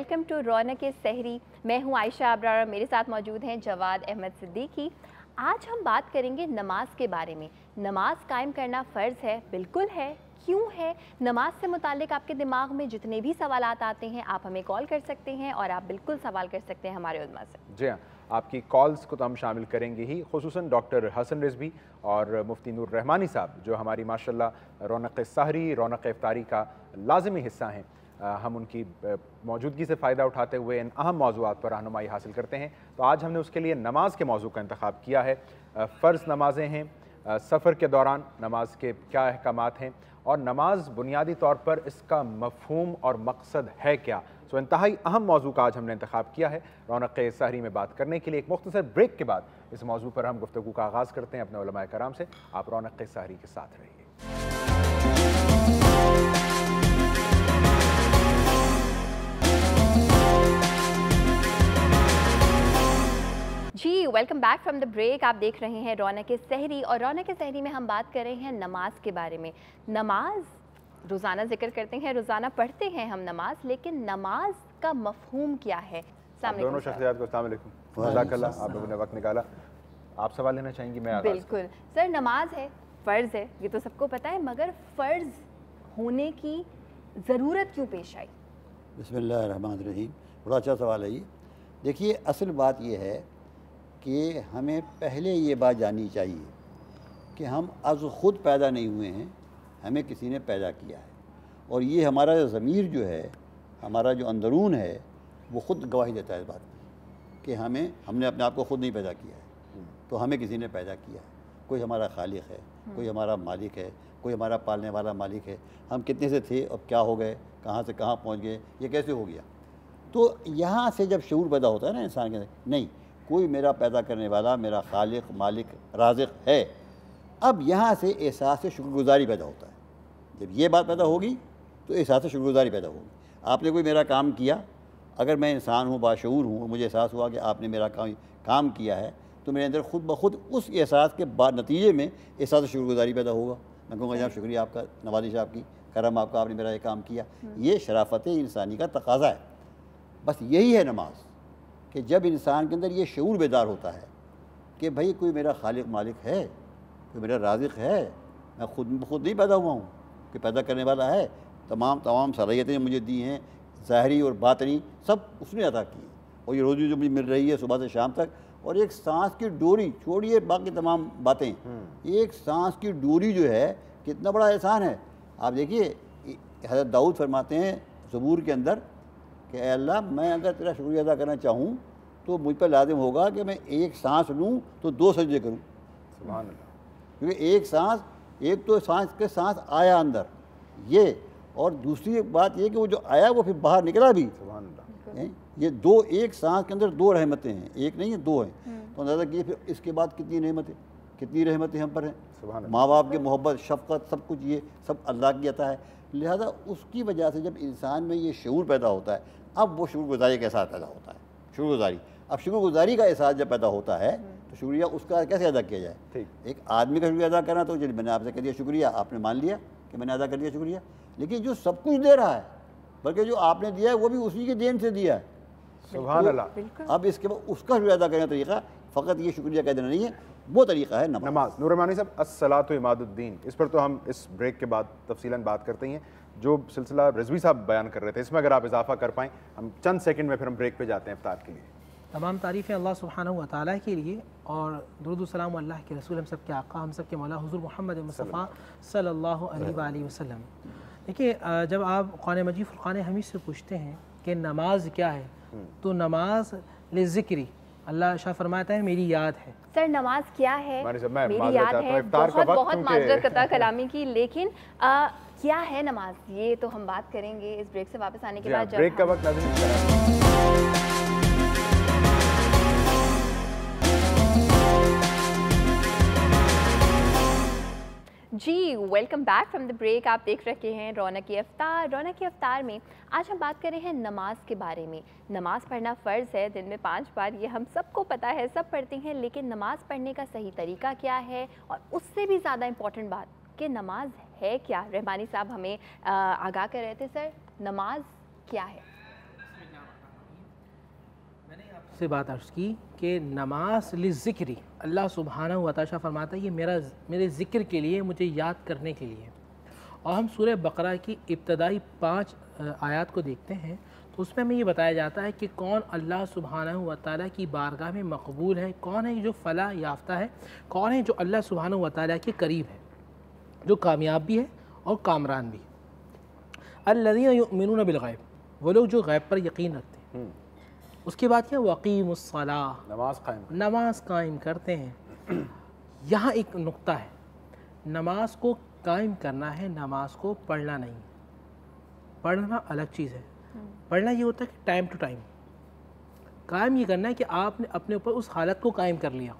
Welcome to रौनक सहरी। मैं हूं आयशा अब्रार और मेरे साथ मौजूद हैं जवाद अहमद सिद्दीकी। आज हम बात करेंगे नमाज के बारे में। नमाज कायम करना फ़र्ज़ है? बिल्कुल है। क्यों है? नमाज से मुतालिक आपके दिमाग में जितने भी सवालात आते हैं आप हमें कॉल कर सकते हैं और आप बिल्कुल सवाल कर सकते हैं हमारे उलमा से। जी हाँ, आपकी कॉल्स को तो हम शामिल करेंगे ही, खुसूसन डॉक्टर हसन रिजवी और मुफ्ती नूर रहमानी साहब जो हमारी माशाल्लाह रौनक सहरी, रौनक इफ्तारी का लाजमी हिस्सा हैं। हम उनकी मौजूदगी से फ़ायदा उठाते हुए इन अहम मौज़ूआत पर रहनुमाई हासिल करते हैं। तो आज हमने उसके लिए नमाज के मौजू का इंतखाब किया है। फ़र्ज़ नमाज़ें हैं, सफ़र के दौरान नमाज के क्या अहकामात हैं और नमाज बुनियादी तौर पर इसका मफ़हूम और मकसद है क्या। सो इंतहाई अहम मौजू का आज हमने इंतखाब किया है रौनक सहरी में बात करने के लिए। एक मुख्तसर ब्रेक के बाद इस मौजू पर हम गुफ्तगू का आगाज़ करते हैं अपने उलमाए कराम से। आप रौनक सहरी के साथ रहिए। जी welcome back from the break. आप देख रहे हैं रौनक सहरी और रौनक सहरी में हम बात कर रहे हैं नमाज के बारे में। नमाज रोज़ाना जिक्र करते हैं, रोज़ाना पढ़ते हैं हम नमाज, लेकिन नमाज का मफ़हूम क्या है? दोनों शख्सियात को अस्सलाम वालेकुम, जज़ाकल्लाह आप लोगों ने वक्त निकाला। आप सवाल लेना चाहेंगी? मैं बिल्कुल सर। नमाज है, फ़र्ज़ है, ये तो सबको पता है, मगर फ़र्ज़ होने की ज़रूरत क्यों पेश आई? बिस्मिल्लाहिर्रहमानिर्रहीम। बड़ा अच्छा सवाल है ये। देखिए, असल बात ये है कि हमें पहले ये बात जाननी चाहिए कि हम अज़ ख़ुद पैदा नहीं हुए हैं, हमें किसी ने पैदा किया है। और ये हमारा ज़मीर जो है, हमारा जो अंदरून है, वो ख़ुद गवाही देता है इस बात की कि हमने अपने आप को ख़ुद नहीं पैदा किया है, तो हमें किसी ने पैदा किया है। कोई हमारा खालिक है, कोई हमारा मालिक है, कोई हमारा पालने वाला मालिक है। हम कितने से थे, अब क्या हो गए, कहाँ से कहाँ पहुँच गए, ये कैसे हो गया? तो यहाँ से जब शऊर पैदा होता है ना इंसान के अंदर, नहीं, कोई मेरा पैदा करने वाला, मेरा खालिक, मालिक, राज़िक़ है। अब यहाँ से एहसास शुक्रगुज़ारी पैदा होता है। जब ये बात पैदा होगी तो एहसास शुक्रगुज़ारी पैदा होगी। आपने कोई मेरा काम किया, अगर मैं इंसान हूँ, बाशऊर हूँ और मुझे एहसास हुआ कि आपने मेरा काम किया है, तो मेरे अंदर ख़ुद ब खुद उस एहसास के बाद नतीजे में एहसास शुक्रगुज़ारी पैदा होगा। मैं कहूँगा जनाब शुक्रिया आपका, नवाज़िश आपकी, करम आपका, आपने मेरा ये काम किया। ये शराफ़त इंसानी का तकाज़ा है। बस यही है नमाज, कि जब इंसान के अंदर ये शऊर बेदार होता है कि भाई कोई मेरा खालिक मालिक है, कोई मेरा राज़िक़ है, मैं खुद नहीं पैदा हुआ हूँ, कि पैदा करने वाला है, तमाम सलाहियतें मुझे दी हैं, ज़ाहरी और बातनी सब उसने अता की है। और ये रोज़ी जो मुझे मिल रही है सुबह से शाम तक, और एक सांस की डोरी, छोड़िए बाकी तमाम बातें, एक सांस की डोरी जो है कितना बड़ा एहसान है। आप देखिए, हज़रत दाऊद फरमाते हैं ज़बूर के अंदर कि ऐ अल्लाह, मैं अगर तेरा शुक्रिया अदा करना चाहूँ तो मुझ पर लाजिम होगा कि मैं एक सांस लूँ तो 2 सजदे करूँ। सुभान अल्लाह। क्योंकि एक तो सांस आया अंदर ये, और दूसरी बात ये कि वो जो आया वो फिर बाहर निकला भी। सुभान अल्लाह। ये दो, एक सांस के अंदर 2 रहमतें हैं, एक नहीं है 2 हैं। तो अंदाज़ा कीजिए फिर इसके बाद कितनी रहमतें हम पर हैं। माँ बाप की मोहब्बत, शफ़क़त, सब कुछ ये सब अल्लाह की अता है। लिहाजा उसकी वजह से जब इंसान में ये शऊर पैदा होता है, अब वो शुक्रगुज़ारी का एहसास पैदा होता है। शुक्रगुज़ारी, अब शुक्रगुज़ारी का एहसास जब पैदा होता है तो शुक्रिया उसका कैसे अदा किया जाए? ठीक, एक आदमी का शुक्रिया अदा करना, तो चलिए मैंने आपसे कह दिया शुक्रिया, आपने मान लिया कि मैंने अदा कर दिया शुक्रिया। लेकिन जो सब कुछ दे रहा है, बल्कि जो आपने दिया है वो भी उसी के देन से दिया है। सुभान अल्लाह। अब इसके बाद उसका शुक्रिया अदा करने का तरीका फ़कत ये शुक्रिया कह देना नहीं है, वो तरीका है नमाज। नूर रहमानी साहब, अस्सलातु इमादुद्दीन, इस पर तो हम इस ब्रेक के बाद तफसीलन बात करते हैं। जो सिलसिला रिजवी साहब बयान कर रहे थे, इसमें अगर आप इजाफा कर पाएँ, हम चंद सेकंड में फिर हम ब्रेक पे जाते हैं इफ्तार के लिए। तमाम तारीफ़ें अल्लाह सुब्हानहू व तआला के लिए और दुरूद व सलाम अल्लाह के रसूल, हम सब के आका, हम सब के मौला हुज़ूर मोहम्मद मुस्तफ़ा सल्लल्लाहु अलैहि वसल्लम। देखिए, जब आप कुरान मजीद फुरक़ान हमीद से पूछते हैं कि नमाज क्या है, तो नमाज लिज़िक्री, अल्लाह शाह फरमाता है मेरी याद है। सर नमाज क्या है? मेरी याद है। बहुत माजरत कता कलामी की, लेकिन क्या है नमाज, ये तो हम बात करेंगे इस ब्रेक से वापस आने के बाद। ब्रेक का वक्त जी welcome back from the break. आप देख रखे हैं रौनक इफ्तार। रौनक इफ्तार में आज हम बात कर रहे हैं नमाज के बारे में। नमाज पढ़ना फ़र्ज़ है, दिन में 5 बार, ये हम सबको पता है, सब पढ़ते हैं, लेकिन नमाज पढ़ने का सही तरीका क्या है, और उससे भी ज़्यादा इम्पॉर्टेंट बात कि नमाज है क्या। रहमानी साहब हमें आगाह कर रहे थे। सर नमाज क्या है? से बात अर्ज़ की कि नमाज लिज़िक्री, अल्लाह सुब्हानहू व तआला फरमाता है ये मेरे ज़िक्र के लिए, मुझे याद करने के लिए। और हम सूरह बकरा की इब्तदाई 5 आयत को देखते हैं तो उसमें हमें ये बताया जाता है कि कौन अल्लाह सुब्हानहू व तआला की बारगाह में मकबूल है, कौन है जो फ़लाह याफ्ता है, कौन है जो अल्लाह सुब्हानहू व तआला के करीब है, जो कामयाब भी है और कामरान भी। अल्लज़ीना युमिनून बिल-ग़ैब, वो लोग जो गैब पर यकीन रखते हैं। उसके बाद क्या, वक़ीमुस्सलाह, नमाज कायम करते हैं। यहाँ एक नुक्ता है, नमाज को कायम करना है, नमाज को पढ़ना नहीं। पढ़ना अलग चीज़ है, पढ़ना ये होता है कि टाइम टू टाइम। कायम ये करना है कि आपने अपने ऊपर उस हालत को कायम कर लिया।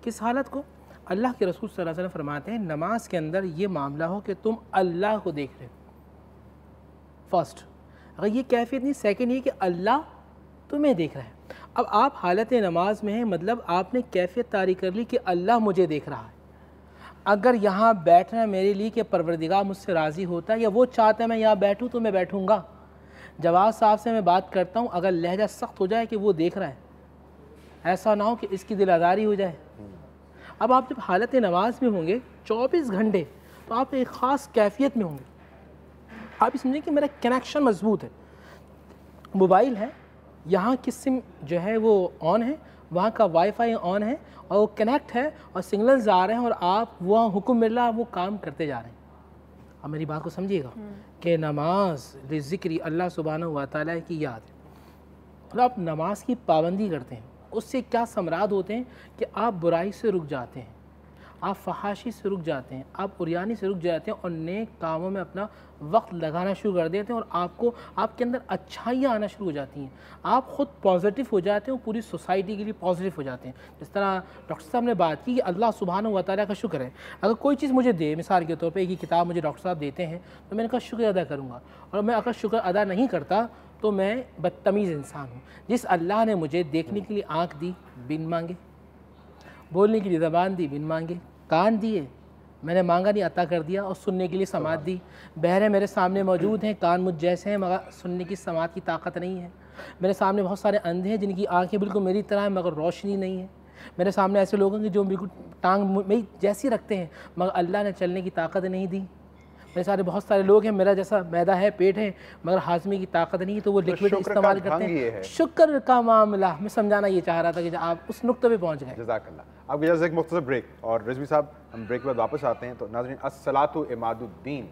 किस हालत को? अल्लाह के रसूल सल्लल्लाहु अलैहि वसल्लम फरमाते हैं नमाज के अंदर ये मामला हो कि तुम अल्लाह को देख रहे हो। फर्स्ट अगर ये कैफियत नहीं, सेकंड ये कि अल्लाह तुम्हें देख रहा है। अब आप हालत नमाज में हैं, मतलब आपने कैफियत तारी कर ली कि अल्लाह मुझे देख रहा है। अगर यहाँ बैठना मेरे लिए कि परवरदिगार मुझसे राज़ी होता है या वो चाहता है मैं यहाँ बैठूँ तो मैं बैठूँगा। जवाब साहब से मैं बात करता हूँ, अगर लहजा सख्त हो जाए कि वो देख रहा है, ऐसा ना हो कि इसकी दिल आज़ारी हो जाए। अब आप जब हालत नमाज में होंगे 24 घंटे, तो आप एक ख़ास कैफियत में होंगे। आप समझें कि मेरा कनेक्शन मजबूत है, मोबाइल है, यहाँ की सिम जो है वो ऑन है, वहाँ का वाईफाई ऑन है और वो कनेक्ट है और सिग्नल्स आ रहे हैं और आप वहाँ हुक्म मिल रहा है, वो काम करते जा रहे हैं। अब मेरी बात को समझिएगा कि नमाज ज़िक्री, अल्लाह सुब्हानहू व तआला की याद है। तो आप नमाज की पाबंदी करते हैं, उससे क्या समराद होते हैं कि आप बुराई से रुक जाते हैं, आप फहाशी से रुक जाते हैं, आप उरियानी से रुक जाते हैं और नेक कामों में अपना वक्त लगाना शुरू कर देते हैं और आपके अंदर अच्छाइयाँ आना शुरू हो जाती हैं। आप ख़ुद पॉजिटिव हो जाते हैं और पूरी सोसाइटी के लिए पॉजिटिव हो जाते हैं। जिस तरह डॉक्टर साहब ने बात की कि अल्लाह सुब्हानहू व तआला का शुक्र है, अगर कोई चीज़ मुझे दे, मिसाल के तौर पे एक किताब मुझे डॉक्टर साहब देते हैं तो मैंने कहा शुक्र अदा करूँगा, और मैं अगर शुक्र अदा नहीं करता तो मैं बदतमीज़ इंसान हूँ। जिस अल्लाह ने मुझे देखने के लिए आँख दी बिन मांगे, बोलने के लिए ज़बान दी बिन मांगे, कान दिए मैंने मांगा नहीं अता कर दिया, और सुनने के लिए समात दी। बहरे मेरे सामने मौजूद हैं, कान मुझ जैसे हैं मगर सुनने की समात की ताकत नहीं है। मेरे सामने बहुत सारे अंधे हैं जिनकी आंखें बिल्कुल मेरी तरह हैं मगर रोशनी नहीं है। मेरे सामने ऐसे लोग हैं कि जो बिल्कुल टांग मेरी जैसी रखते हैं मगर अल्लाह ने चलने की ताकत नहीं दी। मेरे सारे बहुत सारे लोग हैं, मेरा जैसा मैदा है, पेट है, मगर हाजमे की ताकत नहीं है, तो वो लिक्विड इस्तेमाल करते हैं। शुक्र का मामला मैं समझाना ये चाह रहा था कि आप उस नुक्ते पे पहुंच गए। जज़ाकल्लाह। अब एक मुख्तसर ब्रेक, और रिजवी साहब हम ब्रेक के बाद वापस आते हैं। तो नाज़रीन, अस्सलातु इमादुद्दीन,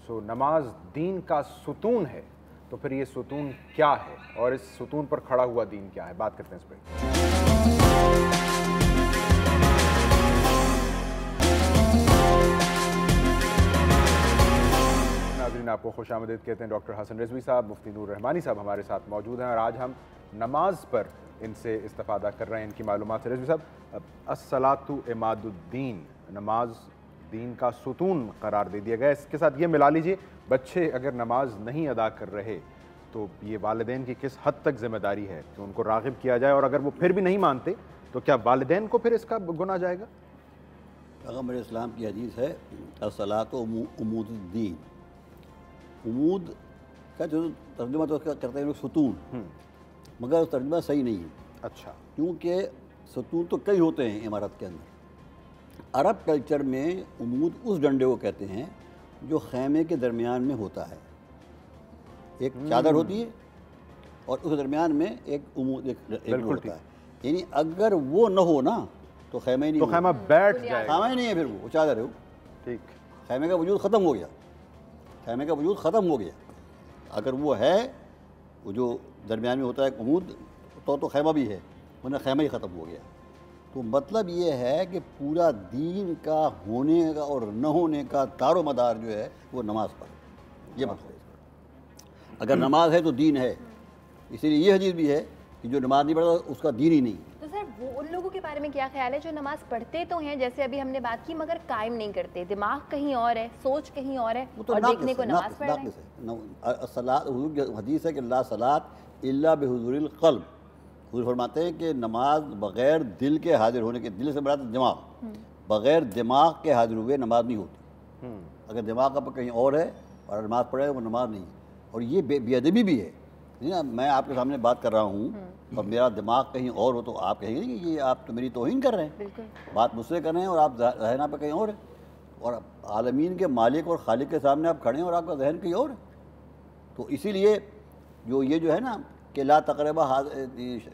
सो नमाज दीन का सुतून है, तो फिर ये सुतून क्या है और इस सुतून पर खड़ा हुआ दीन क्या है, बात करते हैं इस पर। नाज़रीन, आपको खुशामदीद कहते हैं। डॉक्टर हसन रिजवी साहब, मुफ्ती नूर रहमानी साहब हमारे साथ मौजूद हैं और आज हम नमाज पर इनसे इस्तिफ़ादा कर रहे हैं, इनकी मालूमात से। रिजवी साहब, अस्सलातु इमादुद्दीन, नमाज दीन का सुतून करार दे दिया गया। इसके साथ ये मिला लीजिए, बच्चे अगर नमाज नहीं अदा कर रहे तो ये वालिदैन की किस हद तक ज़िम्मेदारी है कि उनको राग़िब किया जाए, और अगर वो फिर भी नहीं मानते तो क्या वालिदैन को फिर इसका गुनाह जाएगा? पैगम्बर इस्लाम की हदीस है, अस्सलातु उमूदुद्दीन। उमूद का जो तर्जुमा तो उसका करते हैं लोग सुतून, मगर तर्जुमा सही नहीं है। अच्छा, क्योंकि सुतून तो कई होते हैं इमारत के अंदर। अरब कल्चर में उमूद उस डंडे को कहते हैं जो खैमे के दरमियान में होता है। एक चादर होती है और उसके दरमियान में एक उमूद एक होता है, यानी अगर वो न हो ना तो खैमा ही नहीं, तो खैमा बैठ जाएगा, खैमा ही नहीं है, फिर वो चादर है वो। ठीक, खैमे का वजूद ख़त्म हो गया, खैमे का वजूद ख़त्म हो गया। अगर वो है, वो जो दरमियान में होता है उमूद, तो खैमा भी है, वरना खैमा ही ख़त्म हो गया। तो मतलब ये है कि पूरा दीन का होने का और न होने का दारो मदार जो है वो नमाज पर, ये मतलब है। अगर नमाज है तो दीन है, इसीलिए ये हदीस भी है कि जो नमाज नहीं पढ़ता उसका दीन ही नहीं। तो सर, वो उन लोगों के बारे में क्या ख्याल है जो नमाज पढ़ते तो हैं, जैसे अभी हमने बात की, मगर कायम नहीं करते, दिमाग कहीं और है, सोच कहीं और है, तो और देखने को नमाज पढ़ रहे हैं। हदीस है कि ला सलात इल्ला बिहुज़ूरिल क़ल्ब। हुज़ूर फरमाते हैं कि नमाज बग़ैर दिल के हाजिर होने के, दिल से बड़ा दिमाग, बग़ैर दिमाग के हाजिर हुए नमाज नहीं होती। अगर दिमाग का कहीं और है और नमाज पढ़े वो नमाज नहीं है। और ये बेअदबी भी है। میں آپ کے سامنے بات کر رہا ہوں اور میرا دماغ کہیں اور ہو تو آپ کہیں گے کہ یہ آپ تو میری توہین کر رہے ہیں، بات مجھ سے کر رہے ہیں اور آپ ذہن آپ کا کہیں اور ہے، اور عالمین کے مالک اور خالق کے سامنے آپ کھڑے ہیں اور آپ کا ذہن کہیں اور ہے. تو اسی لیے یہ ہے نا کہ لا تقربا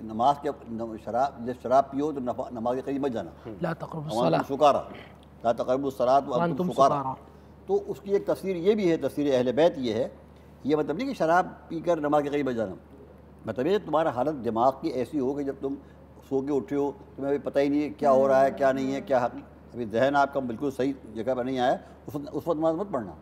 نماز کے جب شراب پیو تو نماز کے قریب مت جانا، لا تقربوا الصلاۃ سکارا، لا تقربوا الصلاۃ وانتم سکارا. تو اس کی ایک تفسیر یہ بھی ہے، تفسیر اہل بیت یہ ہے، یہ مطلب نہیں کہ شراب پی کر نماز کے قریب مت جانا، مطلب یہ تمہارا حالت دماغ کی ایسی ہو کہ جب تم سو کے اٹھے ہو تمہیں ابھی پتہ ہی نہیں ہے کیا ہو رہا ہے کیا نہیں ہے، کیا ابھی ذہن آپ کا بالکل صحیح جگہ پر نہیں آیا، اس وقت نماز مت پڑھنا،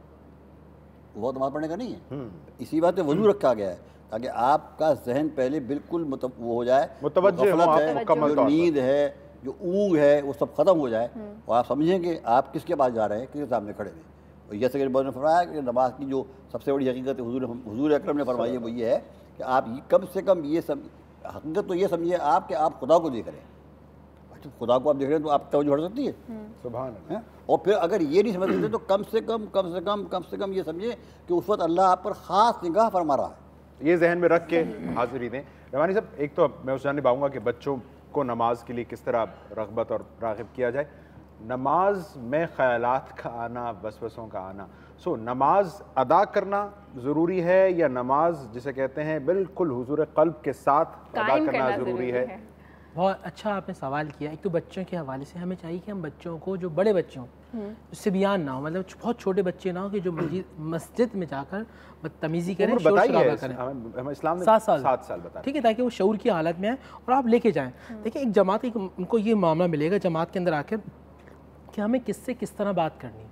وہ نماز پڑھنے کا نہیں ہے. اسی بات پہ وضو رکھا گیا ہے تاکہ آپ کا ذہن پہلے بالکل وہ ہو جائے، غفلت ہے، جو نیند ہے، جو اونگ ہے، وہ سب ختم ہو جائے اور آپ سمجھیں کہ آپ کس کے پاس جا رہے ہیں، کس کے سامنے کھڑے ہیں. اور جیسے کہ نے فرمایا کہ نماز کی جو سب سے بڑی حقیقت حضور اکرم نے فرمائی ہے وہ یہ ہے کہ آپ کم سے کم یہ حقیقت تو یہ سمجھیے آپ کہ آپ خدا کو دیکھ رہے ہیں. خدا کو آپ دیکھ رہے ہیں تو آپ توجہ ہٹ سکتی ہے، سبحان اللہ. اور پھر اگر یہ نہیں سمجھ سکتے تو کم سے کم یہ سمجھے کہ اس وقت اللہ آپ پر خاص نگاہ فرما رہا ہے. یہ ذہن میں رکھ کے حاضری دیں. رحمانی صاحب، ایک تو میں اس جانب آؤں گا کہ بچوں کو نماز کے لیے کس طرح رغبت اور راغب کیا جائے. نماز میں خیالات کا آنا، وسوسوں کا آنا، نماز ادا کرنا ضروری ہے یا نماز جسے کہتے ہیں بالکل حضور قلب کے ساتھ ادا کرنا ضروری ہے؟ بہت اچھا آپ نے سوال کیا. ایک تو بچوں کے حوالے سے ہمیں چاہیے کہ ہم بچوں کو، جو بڑے بچے ہوں، اس سے بیان نہ ہو، مطلب بہت چھوٹے بچے نہ ہو کہ جو مسجد میں جا کر بدتمیزی کریں، شور شرابہ کریں. اسلام نے 7 سال بتا، ٹھیک ہے، تاکہ وہ شعور کی حالت میں آئیں اور آپ لے کے جائیں. دیکھیں ایک جماعت، ان کو یہ معاملہ ملے گا جماعت کے اندر آ کر کہ ہمیں کس سے کس طرح بات کرنی ہے.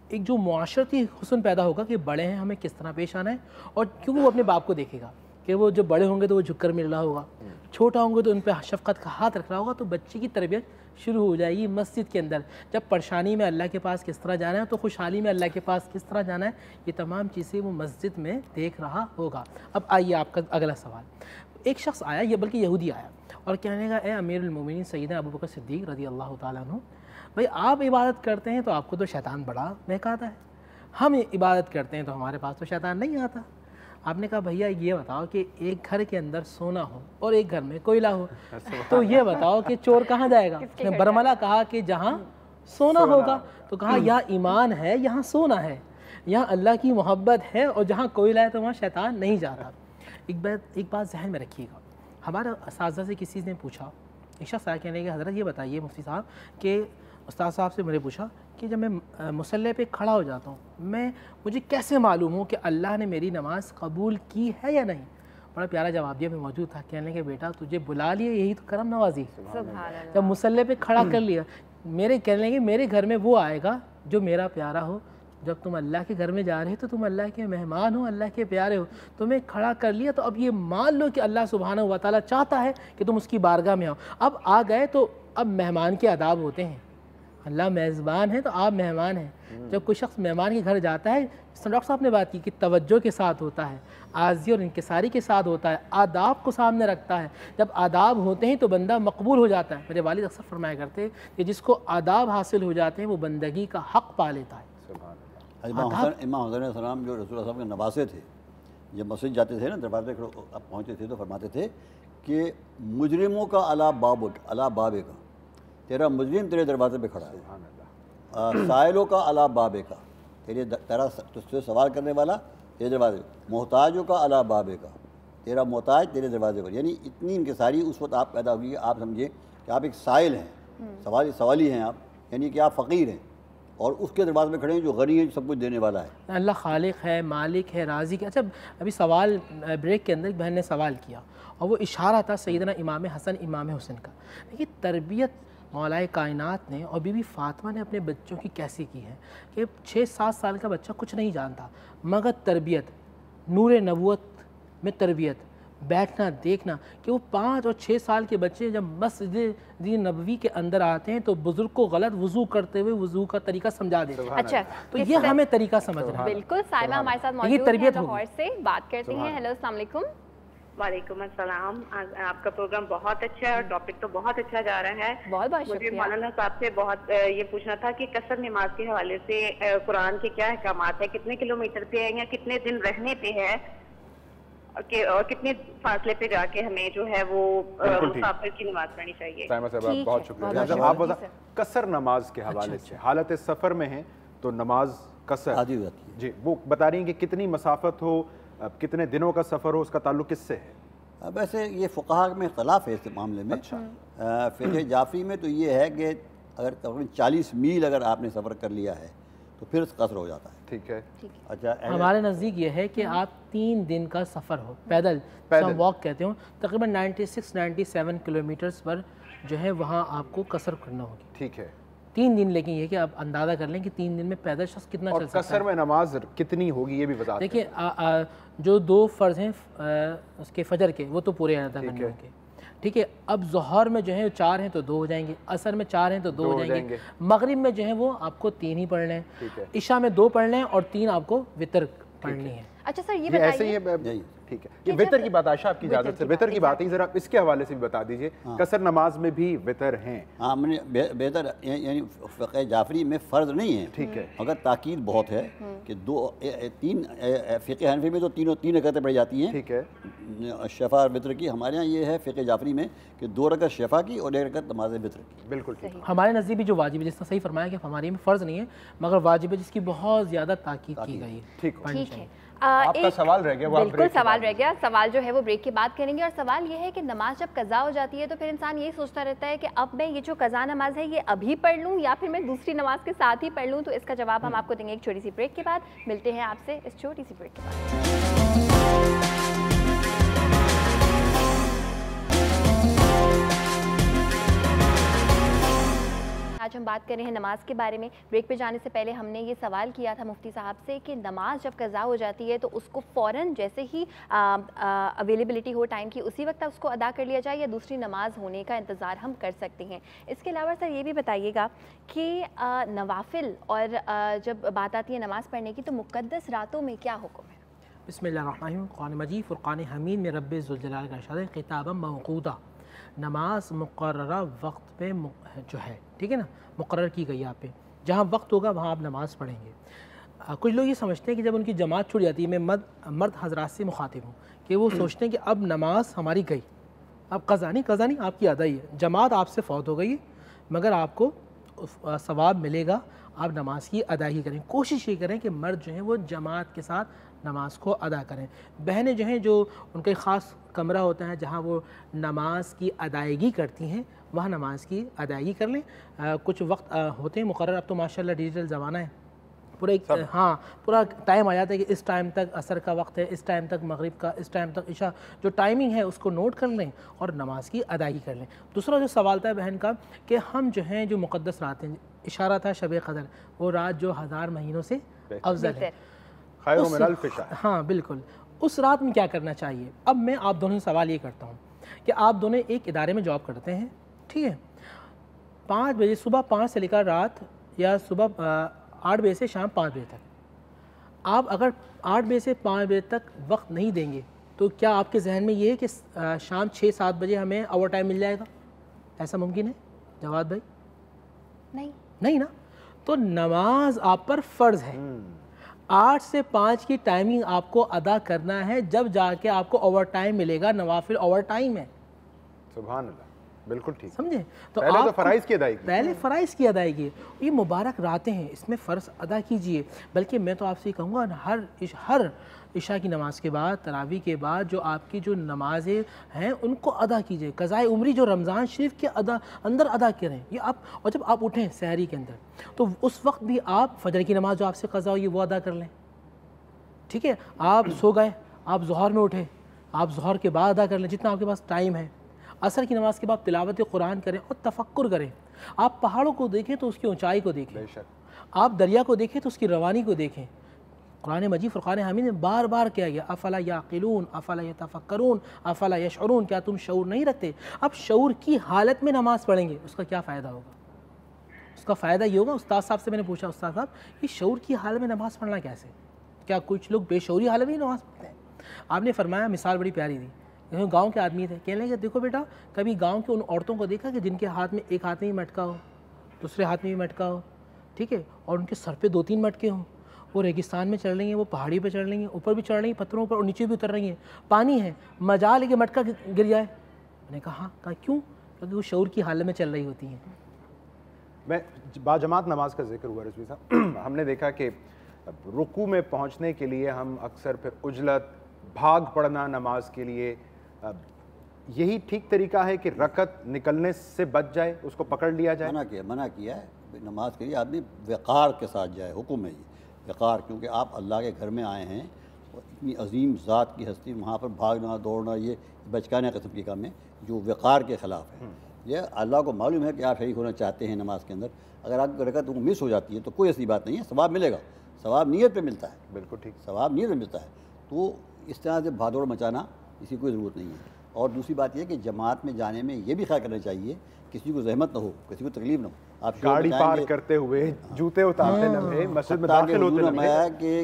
ایک جو معاشرتی حسن پیدا ہوگا کہ بڑے ہیں ہمیں کس طرح پیش آنا ہے، اور کیونکہ وہ اپنے باپ کو دیکھے گا کہ وہ جو بڑے ہوں گے تو وہ جھک کر مل رہا ہوگا، چھوٹا ہوں گے تو ان پہ شفقت کا ہاتھ رکھ رہا ہوگا. تو بچے کی تربیت شروع ہو جائے گی مسجد کے اندر. جب پریشانی میں اللہ کے پاس کس طرح جانا ہے تو خوشحالی میں اللہ کے پاس کس طرح جانا ہے، یہ تمام چیزیں وہ مسجد میں دیکھ رہا ہوگا. اب آئیے آپ کا اگلا سوال. ایک شخص آیا، یہ بلکہ یہودی آیا، اور کہنے لگا اے امیر المومنین سیدنا ابو بکر صدیق رضی اللہ تعالیٰ عنہ، بھئی آپ عبادت کرتے ہیں تو آپ کو تو شیطان بڑا بہکاتا ہے، ہم عبادت کرتے ہیں تو ہمارے پاس تو شیطان نہیں آتا. آپ نے کہا بھیا یہ بتاؤ کہ ایک گھر کے اندر سونا ہو اور ایک گھر میں کوئلہ ہو تو یہ بتاؤ کہ چور کہاں جائے گا؟ اس نے برملا کہا کہ جہاں سونا ہوگا. تو کہا یہاں ایمان ہے، یہاں سونا ہے، یہاں اللہ کی محبت ہے، اور جہاں کوئلہ ہے تو وہاں شیطان نہیں جاتا. ایک بات ذہن میں رکھیے گا. ہمارے اساتذہ سے کسی نے پوچھا، ایک شخص آیا کہنے کہ حضرت یہ بتائیے مفتی صاحب کہ استاد صاحب سے میں نے پوچھا کہ جب میں مصلی پہ کھڑا ہو جاتا ہوں مجھے کیسے معلوم ہو کہ اللہ نے میری نماز قبول کی ہے یا نہیں؟ بڑا پیارا جواب دیا، میں موجود تھا. کہنے کہ بیٹا تجھے بلا لیا یہی تو کرم نوازی. جب مصلی پہ کھڑا کر لیا، کہنے کہ میرے گھر میں وہ آئے گا جو میرا پیارا ہو. جب تم اللہ کے گھر میں جا رہے ہو تو تم اللہ کے مہمان ہو، اللہ کے پیارے ہو. تمہیں کھڑا کر لیا تو اب یہ مان لو کہ اللہ سبحانہ و تعالیٰ چاہتا ہے کہ تم اس کی بارگاہ میں آؤ. اب آ گئے تو اب مہمان کے آداب ہوتے ہیں. اللہ میزبان ہے تو آپ مہمان ہیں. جب کوئی شخص مہمان کے گھر جاتا ہے، ڈاکٹر صاحب نے بات کی کہ توجہ کے ساتھ ہوتا ہے، عاجزی اور انکساری کے ساتھ ہوتا ہے، آداب کو سامنے رکھتا ہے. جب آداب ہوتے ہیں تو بندہ مقبول ہو جاتا ہے. میرے والد اکثر فرمایا کرتے کہ جس کو آداب حاصل ہو جاتے ہیں وہ بندگی کا حق پا لیتا ہے. امام حسین علیہ السلام جو رسول اللہ صاحب کے نواسے تھے، جب مسجد جاتے تھے نا، دروازے پہنچتے تھے تو فرماتے تھے کہ مجرموں کا علی بابے کا، تیرا مجرم تیرے دروازے پہ کھڑا ہے. سائلوں کا علی بابے کا، تجھ سے سوال کرنے والا تیرے دروازے. محتاجوں کا علی بابے کا، تیرا محتاج تیرے دروازے پر. یعنی اتنی انکساری اس وقت آپ پیدا ہوئی. آپ سمجھے کہ آپ ایک سائل ہیں، سوالی ہیں آپ، یعنی کہ آپ فقیر ہیں اور اس کے دروازے میں کھڑے ہیں جو غنی ہے، جو سب کچھ دینے والا ہے. اللہ خالق ہے، مالک ہے، رازق ہے. اچھا ابھی سوال بریک کے اندر ایک بہن نے سوال کیا اور وہ اشارہ تھا سیدنا امام حسن امام حسین کا. دیکھیے تربیت مولا کائنات نے اور بی بی فاطمہ نے اپنے بچوں کی کیسی کی ہے کہ 6-7 سال کا بچہ کچھ نہیں جانتا مگر تربیت، نور نبوت میں تربیت، بیٹھنا دیکھنا کہ وہ 5 اور 6 سال کے بچے جب مسجد نبوی کے اندر آتے ہیں تو بزرگ کو غلط وضو کرتے ہوئے وضو کا طریقہ سمجھا دیتے ہیں. اچھا تو یہ ہمیں طریقہ سمجھنا ہے. بالکل. سائمہ ہمارے ساتھ موجود ہیں لاہور سے، بات کرتی ہیں. ہیلو السلام علیکم. وعلیکم السلام. آپ کا پروگرام بہت اچھا ہے اور ٹاپک تو بہت اچھا جا رہا ہے. بہت بہت مجھے شکریہ. مولانا صاحب سے بہت یہ پوچھنا تھا کہ قصر نماز کے حوالے سے قرآن کے کیا احکامات ہیں، کتنے کلومیٹر پہ ہے یا کتنے دن رہنے پہ ہے، कितने फासले पे जाके हमें जो है वो मुसाफिर की नमाज पढ़नी चाहिए। साइमा साहब बहुत शुक्रिया। जब आप बता कसर नमाज के हवाले से हालत सफ़र में हैं तो नमाज कसर आदि हो जाती है जी, वो बता रही हैं कि कितनी मसाफत हो, कितने दिनों का सफ़र हो, उसका ताल्लुक किससे है? वैसे ये फ़ुक़हा में इख्तलाफ है इस मामले में। फ़िक़्ह जाफ़री में तो ये है कि अगर तकरीबन 40 मील अगर आपने सफ़र कर लिया है तो फिर कसर हो जाता है। ठीक है। अच्छा, हमारे नज़दीक ये है कि आप 3 दिन का सफ़र हो पैदल हम वॉक कहते हो, तकरीबन 96-97 किलोमीटर्स पर जो है वहाँ आपको कसर करना होगी। ठीक है। 3 दिन, लेकिन ये कि आप अंदाज़ा कर लें कि 3 दिन में पैदल शख्स कितना चल सकता है। कसर में नमाज कितनी होगी ये भी बता दें। देखिए जो 2 फ़र्ज़ हैं उसके फजर के, वो तो पूरे अदा करने होंगे। ठीक है, अब ज़ोहर में जो है 4 हैं तो 2 हो जाएंगे, असर में 4 हैं तो 2 हो जाएंगे, मगरिब में जो है वो आपको 3 ही पढ़ने हैं, इशा में 2 पढ़ने हैं और 3 आपको वितर पढ़नी है। अच्छा सर ये बताइए, ऐसे ही है। ठीक है, ये वितर की बात आयशा आपकी इजाज़त से वितर की बात है, ज़रा इसके हवाले से भी बता दीजिए। कसर नमाज में भी वितर हैं? हाँ, मैंने बेहतर यानी फ़िक़्ह जाफ़री में फ़र्ज़ नहीं है। ठीक है। अगर ताकीद बहुत है कि 2-3 फ़िक़्ह हनफ़ी में तो 3 रकअतें पढ़ी जाती हैं। ठीक है। शफ़ा और वितर की, हमारे यहाँ ये है फ़िक़्ह जाफ़री में कि 2 रकअत शफ़ा की और 1 रकअत नमाज वितर की। बिल्कुल ठीक। हमारे नज़दीक भी जो वाजिब है, जिसने सही फरमाया कि हमारे में फ़र्ज़ नहीं है मगर वाजिब है जिसकी बहुत ज़्यादा ताकीद की गई है। ठीक है। आपका सवाल रह गया, बिल्कुल सवाल रह गया। सवाल जो है वो ब्रेक के बाद करेंगे, और सवाल ये है कि नमाज जब कज़ा हो जाती है तो फिर इंसान यही सोचता रहता है कि अब मैं ये जो कज़ा नमाज है ये अभी पढ़ लूँ या फिर मैं दूसरी नमाज के साथ ही पढ़ लूँ। तो इसका जवाब हम आपको देंगे एक छोटी सी ब्रेक के बाद। मिलते हैं आपसे इस छोटी सी ब्रेक के बाद। आज हम बात कर रहे हैं नमाज के बारे में। ब्रेक पे जाने से पहले हमने ये सवाल किया था मुफ्ती साहब से कि नमाज जब कज़ा हो जाती है तो उसको फ़ौरन जैसे ही अवेलेबिलिटी हो टाइम की उसी वक्त उसको अदा कर लिया जाए या दूसरी नमाज होने का इंतज़ार हम कर सकते हैं। इसके अलावा सर ये भी बताइएगा कि नवाफिल और जब बात आती है नमाज़ पढ़ने की तो मुक़द्दस रातों में क्या हुक्म है? बिस्मिल्लाहिर्रहमानिर्रहीम। कुरान मजीद फ़ुरक़ान हमीद में रब्बे ज़ुल जलाल का इरशाद है किताबन मौक़ूता, नमाज मुक़र्ररा वक्त पे जो है, ठीक है ना, मुक़र्रर की गई आप पे, जहाँ वक्त होगा वहाँ आप नमाज़ पढ़ेंगे। कुछ लोग ये समझते हैं कि जब उनकी जमात छूट जाती है, मैं मर्द हजरात से मुखातिब हूँ कि वो सोचते हैं कि अब नमाज हमारी गई, अब कज़ा नहीं आपकी अदाई है, जमात आपसे फ़ौत हो गई है मगर आपको सवाब मिलेगा, आप नमाज की अदायगी करें। कोशिश ये करें कि मर्द जो हैं वो जमात के साथ नमाज को अदा करें। बहनें जो हैं, जो उनका ख़ास कमरा होता है जहाँ वो नमाज की अदायगी करती हैं, वहाँ नमाज की अदायगी कर लें। कुछ वक्त होते हैं मुकर्रर, अब तो माशाल्लाह डिजिटल ज़माना है, पूरा टाइम आ जाता है कि इस टाइम तक असर का वक्त है, इस टाइम तक मगरिब का, इस टाइम तक इशा, जो टाइमिंग है उसको नोट कर लें और नमाज की अदायगी कर लें। दूसरा जो सवाल था बहन का कि हम जो हैं जो मुक़द्दस रात हैं, इशारा था शब क़दर, वो रात जो 1000 महीनों से अफजल है, हाँ बिल्कुल, उस रात में क्या करना चाहिए? अब मैं आप दोनों से सवाल ये करता हूँ कि आप दोनों एक इदारे में जॉब करते हैं, ठीक है, 5 बजे सुबह 5 से लेकर रात या सुबह 8 बजे से शाम 5 बजे तक, आप अगर 8 बजे से 5 बजे तक वक्त नहीं देंगे तो क्या आपके जहन में ये है कि शाम 6-7 बजे हमें ओवर टाइम मिल जाएगा? ऐसा मुमकिन है जवाद भाई? नहीं ना। तो नमाज आप पर फ़र्ज़ है, 8 से 5 की टाइमिंग आपको अदा करना है, जब जाके आपको ओवर टाइम मिलेगा। नवाफिल ओवर टाइम है। सुभान अल्लाह, बिल्कुल ठीक, समझे? तो पहले तो फ़राइज़ की अदायगी, पहले फ़राइज़ की अदायगी, ये मुबारक रातें हैं, इसमें फ़र्ज़ अदा कीजिए। बल्कि मैं तो आपसे कहूँगा हर इशा की नमाज के बाद, तरावी के बाद जो आपकी जो नमाज़ें हैं उनको अदा कीजिए। क़ज़ाए उम्री जो रमज़ान शरीफ के अंदर अदा करें ये आप, और जब आप उठें सहरी के अंदर तो उस वक्त भी आप फ़जर की नमाज़ जो आपसे क़ज़ा हुई वो अदा कर लें, ठीक है। आप सो गए, आप ज़ोहर में उठे, आप ज़ोहर के बाद अदा कर लें जितना आपके पास टाइम है। असर की नमाज़ के बाद तिलावत कुरान करें और तफक्कुर करें। आप पहाड़ों को देखें तो उसकी ऊंचाई को देखें, आप दरिया को देखें तो उसकी रवानी को देखें। कुरान मजीद फ़ुरक़ान हमीद में बार बार किया गया, अफ़ला याक़िलून अफ़ला यतफ़क्करून अफ़ला यशऊरून, क्या तुम शऊर नहीं रखते? अब शऊर की हालत में नमाज़ पढ़ेंगे, उसका क्या फ़ायदा होगा? उसका फ़ायदा ये होगा, उस्ताद साहब से मैंने पूछा, उस्ताद साहब ये शऊर की हालत में नमाज़ पढ़ना कैसे? क्या कुछ लोग बेशऊरी हालत में ही नमाज़ पढ़ते हैं? आपने फरमाया, मिसाल बड़ी प्यारी दी, गांव के आदमी थे, कहने लगे देखो बेटा, कभी गांव की उन औरतों को देखा कि जिनके हाथ में एक हाथ में ही मटका हो, दूसरे हाथ में भी मटका हो, ठीक है, और उनके सर पे 2-3 मटके हों, وہ ریگستان میں چل رہی ہیں, وہ پہاڑی پہ چڑھ رہی ہیں, اوپر بھی چڑھ رہی ہیں پتھروں پر اور نیچے بھی اتر رہی ہیں, پانی ہے, مجال ہے کہ مٹکا گر جائے. میں نے کہا ہاں, کہا کیوں؟ کیونکہ وہ شعور کی حالت میں چل رہی ہوتی ہیں. میں باجماعت نماز کا ذکر ہوا رضوی صاحب, ہم نے دیکھا کہ رکوع میں پہنچنے کے لیے ہم اکثر پھر عجلت, بھاگ پڑنا نماز کے لیے, یہی ٹھیک طریقہ ہے کہ رکعت نکلنے سے بچ جائے, اس کو پکڑ لیا جائے؟ منع کیا ہے نماز کے لیے آدمی وقار کے ساتھ جائے, حکم ہے یہ وقار, کیونکہ آپ اللہ کے گھر میں آئے ہیں اور اتنی عظیم ذات کی ہستی, وہاں پر بھاگنا دوڑنا یہ بچکانے قسم کی کام ہے جو وقار کے خلاف ہے. یہ اللہ کو معلوم ہے کہ آپ شریک ہونا چاہتے ہیں نماز کے اندر, اگر آپ کی رکعت مس ہو جاتی ہے تو کوئی ایسی بات نہیں ہے, ثواب ملے گا, ثواب نیت پہ ملتا ہے. بالکل ٹھیک, ثواب نیت پہ ملتا ہے. تو اس طرح سے بھاگدوڑ مچانا اس کی کوئی ضرورت نہیں ہے. اور دوسری بات یہ کہ جماعت میں جانے میں یہ بھی خیال کرنا چاہیے کسی کو زحمت نہ ہو, کسی کو تکلیف نہ ہو. آپ گاڑی پار کرتے ہوئے جوتے اتارتے لمحے مسجد میں داخل ہوتے لمحے کہ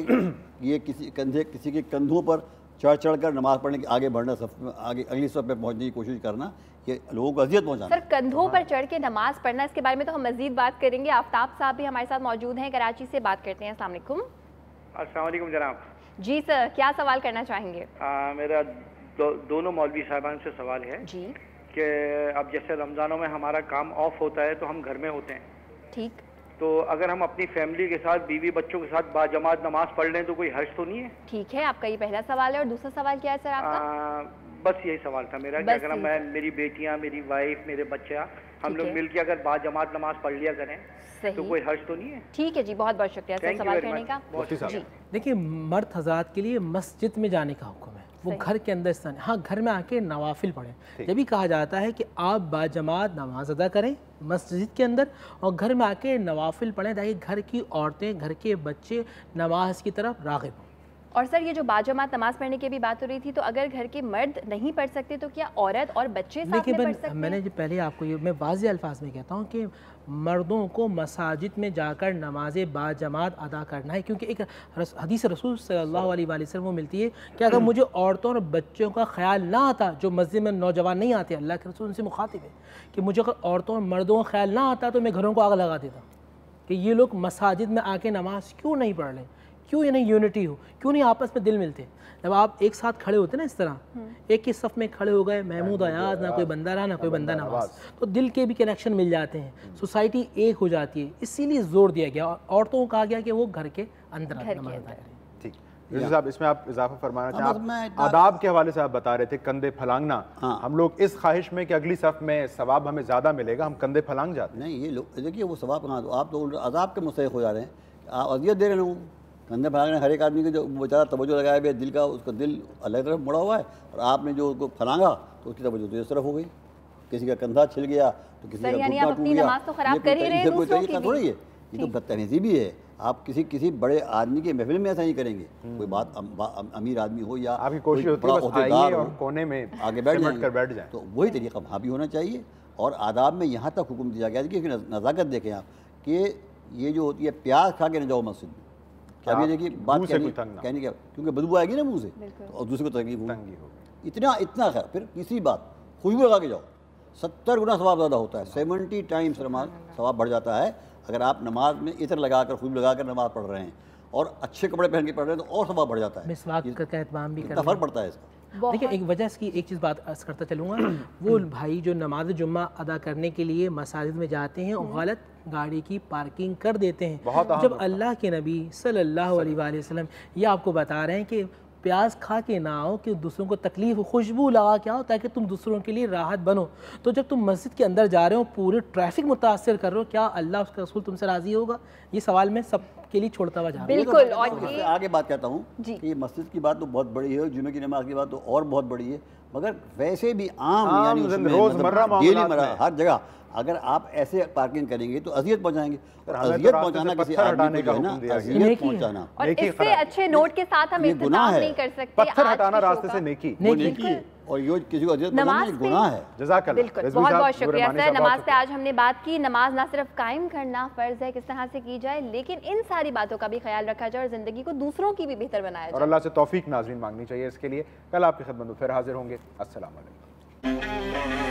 یہ کسی کے کندھوں پر چڑھ کر نماز پڑھنے کے آگے بڑھنا, صف میں آگے اگلی صف پہ پہنچنے کی کوشش کرنا, یہ لوگوں کو اذیت پہنچانا. سر کندھوں پر چڑھ کے نماز پڑھنا, اس کے بارے میں تو ہم مزید بات کریں گے. آفتاب صاحب بھی ہمارے ساتھ موجود ہیں, کراچی سے بات کرتے ہیں. السلام علیکم. السلام علیکم جناب. جی سر, کیا سوال کرنا چاہیں گے؟ میرا دونوں مولوی صاحبان سے سوال ہے جی کہ اب جیسے رمضانوں میں ہمارا کام آف ہوتا ہے تو ہم گھر میں ہوتے ہیں, ٹھیک, تو اگر ہم اپنی فیملی کے ساتھ بیوی بچوں کے ساتھ باجماعت نماز پڑھ لیں تو کوئی حرج تو نہیں ہے؟ ٹھیک ہے, آپ کا یہ پہلا سوال ہے. اور دوسرا سوال کیا ہے سر آپ کا؟ بس یہی سوال تھا میرا کہ اگر میں, میری بیٹیاں, میری وائف, میرے بچہ, ہم لوگ مل کے اگر باجماعت نماز پڑھ لیا کریں تو کوئی حرج تو نہیں ہے؟ ٹھیک ہے جی, بہت بہت شکریہ سر سوال کرنے کا. جی دیکھیے, مرد حضرات کے لیے مسجد میں جانے کا حکم ہے, وہ گھر کے اندر استعمال, ہاں گھر میں آ کے نوافل پڑھیں. جب بھی کہا جاتا ہے کہ آپ باجماعت نماز ادا کریں مسجد کے اندر اور گھر میں آ کے نوافل پڑھیں تاکہ گھر کی عورتیں, گھر کے بچے نماز کی طرف راغب ہوں. اور سر یہ جو باجماعت نماز پڑھنے کی بھی بات ہو رہی تھی, تو اگر گھر کے مرد نہیں پڑھ سکتے تو کیا عورت اور بچے ساتھ میں پڑھ سکتے ہیں؟ میں نے پہلے آپ کو یہ میں واضح الفاظ میں کہتا ہوں کہ مردوں کو مساجد میں جا کر نماز باجماعت ادا کرنا ہے, کیونکہ ایک حدیث رسول صلی اللہ علیہ وآلہ وسلم وہ ملتی ہے کہ اگر مجھے عورتوں اور بچوں کا خیال نہ آتا, جو مسجد میں نوجوان نہیں آتے, اللہ کے رسول ان سے مخاطب ہے کہ مجھے اگر عورتوں اور مردوں کا خیال نہ آتا تو میں گھروں کو آگ لگا دیتا کہ یہ لوگ مساجد میں آ کے نماز کیوں نہیں پڑھ رہے, کیوں یہ نہیں یونٹی ہو, کیوں نہیں آپس میں دل ملتے. جب آپ ایک ساتھ کھڑے ہوتے نا اس طرح, ایک ہی صف میں کھڑے ہو گئے, محمود آیاز, نہ کوئی بندہ رہا نہ کوئی بندہ نواز, تو دل کے بھی کنیکشن مل جاتے ہیں, سوسائٹی ایک ہو جاتی ہے. اسی لیے زور دیا گیا اور عورتوں کو کہا گیا کہ وہ گھر کے اندر نماز ادا کریں. ٹھیک, رضوی صاحب اس میں آپ اضافہ فرمانا چاہیں؟ آپ آداب کے حوالے سے آپ بتا رہے تھے کندھے پھلانگنا, ہم لوگ اس خواہش میں کہ اگلی صف میں ثواب ہمیں زیادہ ملے گا ہم کندھے پھلانگ جاتے ہیں. نہیں, یہ لوگ دیکھیے وہ ثواب کہاں, آپ تو عذاب کے مستحق ہو جا رہے ہیں, آپ اذیت دے رہے ہیں لوگوں کو. کندھے پھلانگنے ہر ایک آدمی کے جو بیچارہ توجہ لگایا ہوا ہے دل کا, اس کا دل اللہ کی طرف مڑا ہوا ہے, اور آپ نے جو اس کو پھلانگا تو اس کی توجہ تو اس طرف ہو گئی. کسی کا کندھا چھل گیا تو کسی کا گھٹنا ٹوٹ گیا, یہ کوئی طریقہ تھوڑی ہے, یہ تو بدتمیزی بھی ہے. آپ کسی بڑے آدمی کے محفل میں ایسا نہیں کریں گے, کوئی بات امیر آدمی ہو یا آپ کی کوشش ہوتی ہے بس آئیے اور کونے میں آگے بیٹھ جائیں, تو وہی طریقہ وہاں بھی ہونا چاہیے. اور آداب میں یہاں تک حکم دیا گیا ہے کہ نزاکت دیکھیں آپ کہ یہ جو ہوتی ہے پیاز کھا کے نہ جاؤ مسجد میں. اب یہ دیکھیے بات کہنے کیا, کیونکہ بدبو آئے گی نا منہ سے اور دوسرے کو تکلیف ہوگی. اتنا خیر. پھر تیسری بات, خوشبو لگا کے جاؤ, 70 گنا ثواب زیادہ ہوتا ہے, 70 ٹائمز ثواب بڑھ جاتا ہے اگر آپ نماز میں عطر لگا کر, خوشبو لگا کر نماز پڑھ رہے ہیں اور اچھے کپڑے پہن کے پڑھ رہے ہیں تو اور ثواب بڑھ جاتا ہے. مسواک کا اہتمام بھی کرنا, فرق پڑتا ہے اس کا. دیکھیں ایک وجہ اس کی ایک چیز بات عرض کرتا چلوں گا, وہ بھائی جو نماز جمعہ ادا کرنے کے لیے مساجد میں جاتے ہیں اور غلط گاڑی کی پارکنگ کر دیتے ہیں, جب اللہ کے نبی صلی اللہ علیہ وآلہ وسلم یہ آپ کو بتا رہے ہیں کہ پیاز کھا کے نہ آؤ کہ دوسروں کو تکلیف, خوشبو لگا کے آؤ تاکہ تم دوسروں کے لیے راحت بنو, تو جب تم مسجد کے اندر جا رہے ہو پورے ٹریفک متاثر کر رہے ہو, کیا اللہ اس کا رسول تم سے راضی ہوگا؟ یہ سوال میں سب کے لیے چھوڑتا ہوا جا رہا ہوں. بالکل. اور یہ آگے بات کہتا ہوں کہ یہ مسجد کی بات تو بہت بڑی ہے, جمعے کی نماز کی بات تو اور بہت بڑی ہے, مگر ویسے بھی عام یعنی روزمرہ معاملات ہر جگہ اگر آپ ایسے پارکنگ کریں گے تو اذیت پہنچائیں گے. اذیت پہنچانا کسی آدمی کو جو ہے نا, اذیت پہنچانا, اور اس سے اچھے نوٹ کے ساتھ ہم اختتام نہیں کر سکتے. پتھر ہٹانا راستے سے نیکی, وہ نیکی ہے, اور یہ کسی کو اذیت پہنچانا یہ گناہ ہے. جزاک اللہ. بالکل, بہت بہت شکریہ سر. نماز پہ آج ہم نے بات کی, نماز نہ صرف قائم کرنا فرض ہے کس طرح سے کی جائے, لیکن ان ساری باتوں کا بھی خیال رکھا جائے اور زندگی کو دوسروں کی بھی بہتر بنایا جائے, اور اللہ سے توفیق ناظرین مانگنی چاہیے اس کے لیے. کل آپ کی خدمت میں پھر حاضر ہوں گے. السلام علیکم.